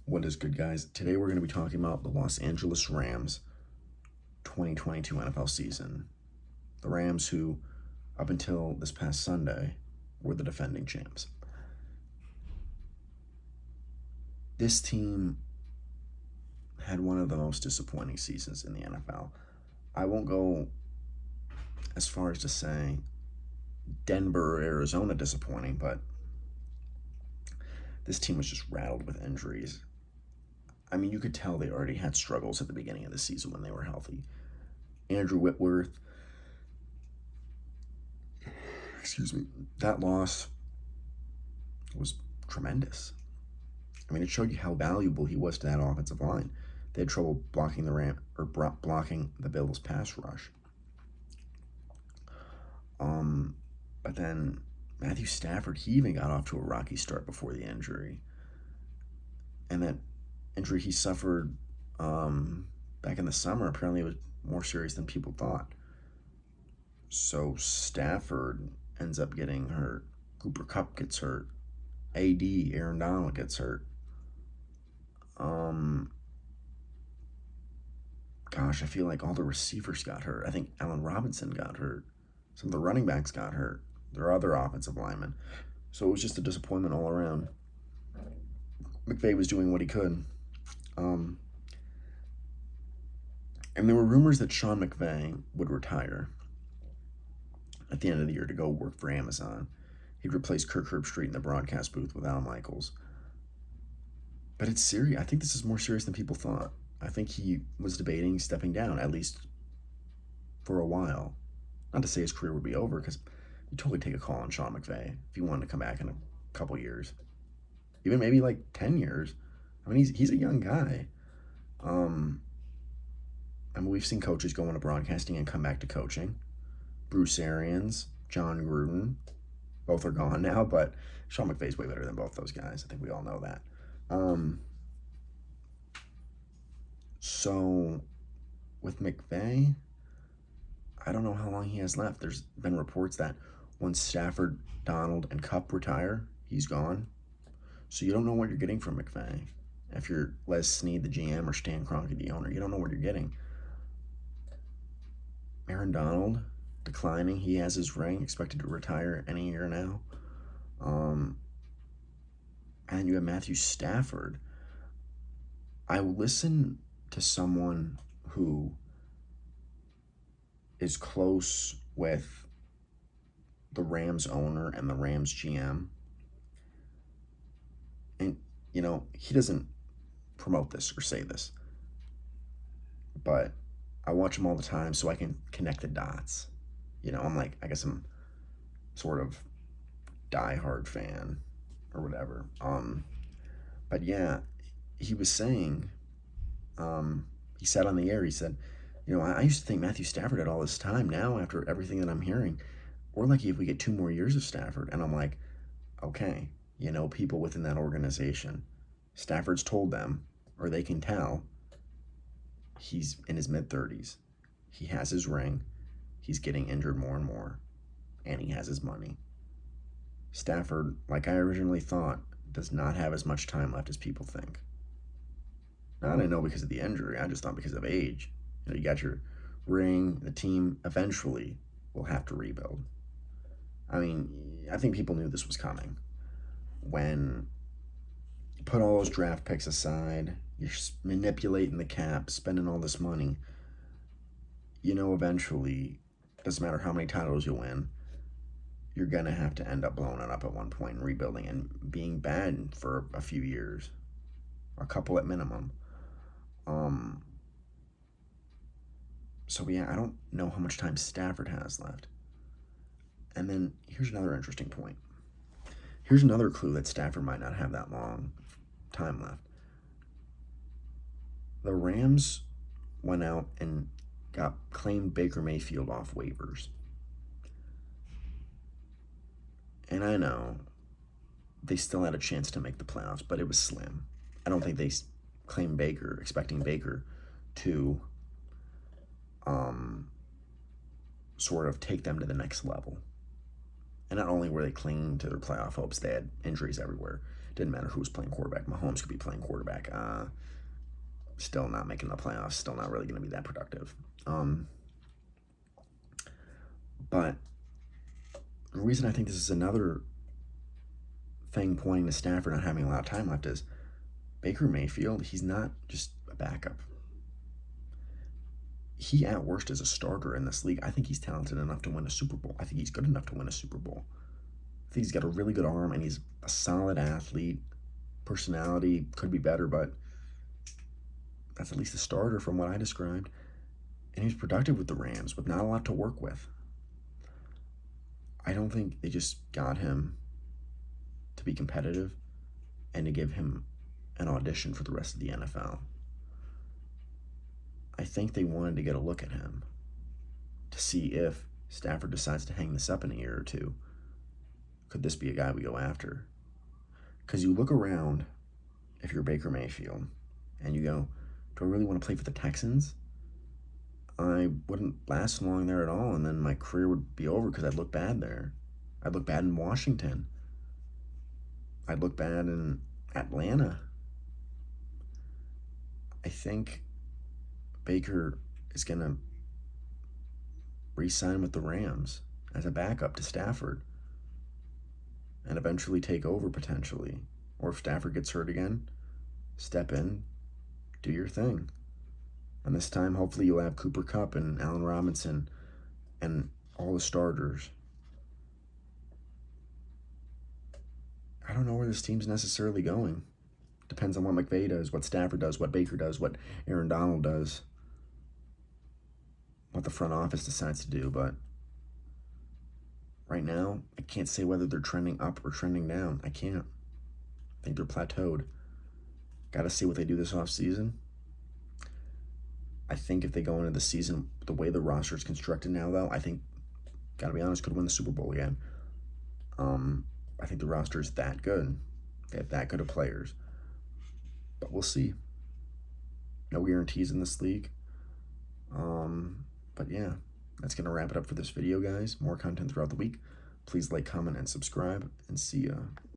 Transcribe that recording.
What is good, guys? Today we're going to be talking about the Los Angeles Rams 2022 NFL season. The Rams, who, up until this past Sunday, were the defending champs. This team had one of the most disappointing seasons in the NFL. I won't go as far as to say Denver or Arizona disappointing, but this team was just rattled with injuries. I mean, you could tell they already had struggles at the beginning of the season when they were healthy. Andrew Whitworth, that loss was tremendous. I mean, it showed you how valuable he was to that offensive line. They had trouble blocking blocking the Bills' pass rush. But then Matthew Stafford, he even got off to a rocky start before the injury, and that injury he suffered back in the summer apparently was more serious than people thought. So Stafford ends up getting hurt. Cooper Kupp gets hurt. Aaron Donald gets hurt. I feel like all the receivers got hurt. I think Allen Robinson got hurt. Some of the running backs got hurt. There are other offensive linemen. So it was just a disappointment all around. Mcvay was doing what he could. And there were rumors that Sean McVay would retire at the end of the year to go work for Amazon. He'd replace Kirk Herbstreit in the broadcast booth with Al Michaels. But it's serious. I think this is more serious than people thought. I think he was debating stepping down, at least for a while. Not to say his career would be over, because you totally take a call on Sean McVay if you wanted to come back in a couple years. Even maybe like 10 years. I mean, he's a young guy. I mean, we've seen coaches go into broadcasting and come back to coaching. Bruce Arians, John Gruden, both are gone now, but Sean McVay's way better than both those guys. I think we all know that. So with McVay, I don't know how long he has left. There's been reports that once Stafford, Donald, and Kupp retire, he's gone. So you don't know what you're getting from McVay. If you're Les Snead, the GM, or Stan Kroenke, the owner, you don't know what you're getting. Aaron Donald, declining. He has his ring, expected to retire any year now. And you have Matthew Stafford. I listen to someone who is close with the Rams owner and the Rams GM. And, he doesn't promote this or say this, but I watch him all the time so I can connect the dots. I guess I'm sort of diehard fan or whatever. But yeah, he was saying, he said on the air, he said, I used to think Matthew Stafford had all this time. Now, after everything that I'm hearing, we're lucky if we get 2 more years of Stafford. And I'm like, okay, people within that organization, Stafford's told them, or they can tell, he's in his mid-30s. He has his ring. He's getting injured more and more. And he has his money. Stafford, like I originally thought, does not have as much time left as people think. Now, I didn't know because of the injury. I just thought because of age. You got your ring. The team eventually will have to rebuild. I mean, I think people knew this was coming. When you put all those draft picks aside, you're manipulating the cap, spending all this money, eventually, doesn't matter how many titles you win, you're going to have to end up blowing it up at one point and rebuilding and being bad for a few years, a couple at minimum. So yeah, I don't know how much time Stafford has left. And then here's another interesting point. Here's another clue that Stafford might not have that long time left. The Rams went out and claimed Baker Mayfield off waivers. And I know they still had a chance to make the playoffs, but it was slim. I don't think they claimed Baker, expecting Baker to sort of take them to the next level. And not only were they clinging to their playoff hopes, they had injuries everywhere. Didn't matter who was playing quarterback. Mahomes could be playing quarterback. Still not making the playoffs. Still not really going to be that productive. But the reason I think this is another thing pointing to Stafford not having a lot of time left is Baker Mayfield, he's not just a backup. He at worst is a starter in this league. I think he's talented enough to win a Super Bowl. I think he's good enough to win a Super Bowl. I think he's got a really good arm and he's a solid athlete. Personality could be better, but that's at least a starter from what I described. And he was productive with the Rams with not a lot to work with. I don't think they just got him to be competitive and to give him an audition for the rest of the NFL. I think they wanted to get a look at him to see if Stafford decides to hang this up in a year or two. Could this be a guy we go after? Because you look around, if you're Baker Mayfield, and you go, do I really want to play for the Texans? I wouldn't last long there at all, and then my career would be over because I'd look bad there. I'd look bad in Washington. I'd look bad in Atlanta. I think Baker is going to re-sign with the Rams as a backup to Stafford and eventually take over potentially. Or if Stafford gets hurt again, step in, do your thing. And this time, hopefully, you'll have Cooper Kupp and Allen Robinson and all the starters. I don't know where this team's necessarily going. Depends on what Mcvay does, what Stafford does, what Baker does, what Aaron Donald does, what the front office decides to do. But right now, I can't say whether they're trending up or trending down. I can't. I think they're plateaued. Got to see what they do this offseason. I think if they go into the season the way the roster is constructed now, though, I think, got to be honest, could win the Super Bowl again. I think the roster is that good. They have that good of players. But we'll see. No guarantees in this league. But yeah, that's going to wrap it up for this video, guys. More content throughout the week. Please like, comment, and subscribe, and see ya.